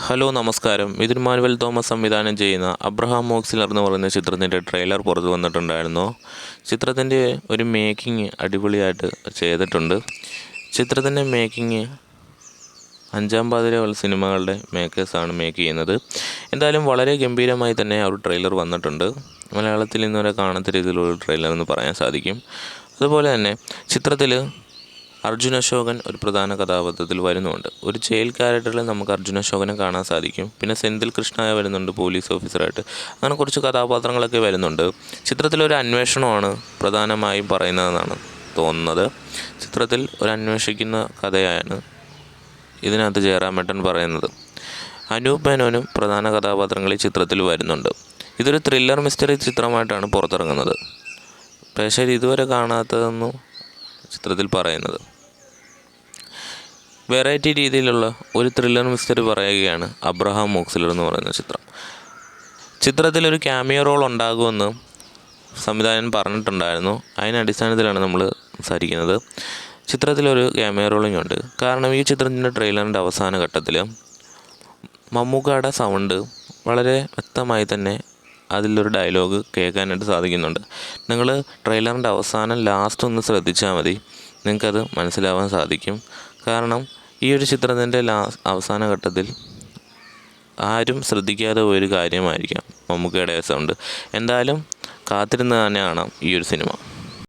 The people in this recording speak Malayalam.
ഹലോ നമസ്കാരം. മിഥുൻ മാനുവൽ തോമസ് സംവിധാനം ചെയ്യുന്ന അബ്രഹാം മോക്സിലർ എന്ന് പറയുന്ന ചിത്രത്തിൻ്റെ ട്രെയിലർ പുറത്തു വന്നിട്ടുണ്ടായിരുന്നു. ചിത്രത്തിൻ്റെ ഒരു മേക്കിംഗ് അടിപൊളിയായിട്ട് ചെയ്തിട്ടുണ്ട്. ചിത്രത്തിൻ്റെ മേക്കിംഗ് അഞ്ചാം പാതിരയുള്ള സിനിമകളുടെ മേക്കേഴ്സാണ് മേക്ക് ചെയ്യുന്നത്. എന്തായാലും വളരെ ഗംഭീരമായി തന്നെ ആ ഒരു ട്രെയിലർ വന്നിട്ടുണ്ട്. മലയാളത്തിൽ ഇന്നുവരെ കാണാത്ത രീതിയിലുള്ള ട്രെയിലർ എന്ന് പറയാൻ സാധിക്കും. അതുപോലെ തന്നെ ചിത്രത്തിൽ അർജുൻ അശോകൻ ഒരു പ്രധാന കഥാപാത്രത്തിൽ വരുന്നുണ്ട്. ഒരു ജയിൽ ക്യാരക്ടറിൽ നമുക്ക് അർജുൻ അശോകനെ കാണാൻ സാധിക്കും. പിന്നെ സെന്തിൽ കൃഷ്ണയെ വരുന്നുണ്ട് പോലീസ് ഓഫീസറായിട്ട്. അങ്ങനെ കുറച്ച് കഥാപാത്രങ്ങളൊക്കെ വരുന്നുണ്ട്. ചിത്രത്തിലൊരു അന്വേഷണമാണ് പ്രധാനമായും പറയുന്നതെന്നാണ് തോന്നുന്നത്. ചിത്രത്തിൽ ഒരു അന്വേഷിക്കുന്ന കഥയാണ് ഇതിനകത്ത് ജയറാമേട്ടൻ പറയുന്നത്. അനൂപ് മേനോനും പ്രധാന കഥാപാത്രങ്ങളിൽ ചിത്രത്തിൽ വരുന്നുണ്ട്. ഇതൊരു ത്രില്ലർ മിസ്റ്ററി ചിത്രമായിട്ടാണ് പുറത്തിറങ്ങുന്നത്. പ്രേക്ഷകർ ഇതുവരെ കാണാത്തതെന്നും ചിത്രത്തിൽ പറയുന്നത് വെറൈറ്റി രീതിയിലുള്ള ഒരു ത്രില്ലർ മിസ്റ്ററി പറയുകയാണ് അബ്രഹാം മോക്സിലർ എന്ന് പറയുന്ന ചിത്രം. ചിത്രത്തിലൊരു ക്യാമിയോ റോൾ ഉണ്ടാകുമെന്ന് സംവിധായകൻ പറഞ്ഞിട്ടുണ്ടായിരുന്നു. അതിൻ്റെ അടിസ്ഥാനത്തിലാണ് നമ്മൾ സംസാരിക്കുന്നത്. ചിത്രത്തിലൊരു ക്യാമിയോ റോളിംഗ് ഉണ്ട്. കാരണം ഈ ചിത്രത്തിൻ്റെ ട്രെയിലറിൻ്റെ അവസാന ഘട്ടത്തിൽ മമ്മൂക്കയുടെ സൗണ്ട് വളരെ വ്യക്തമായി തന്നെ അതിലൊരു ഡയലോഗ് കേൾക്കാനായിട്ട് സാധിക്കുന്നുണ്ട്. നിങ്ങൾ ട്രെയിലറിൻ്റെ അവസാനം ലാസ്റ്റ് ഒന്ന് ശ്രദ്ധിച്ചാൽ മതി, നിങ്ങൾക്കത് മനസ്സിലാവാൻ സാധിക്കും. കാരണം ഈ ഒരു ചിത്രത്തിൻ്റെ അവസാന ഘട്ടത്തിൽ ആരും ശ്രദ്ധിക്കാതെ പോയൊരു കാര്യമായിരിക്കാം മമ്മൂക്കയുടെ സൗണ്ട്. എന്തായാലും കാത്തിരുന്ന് തന്നെ കാണാം ഈ ഒരു സിനിമ.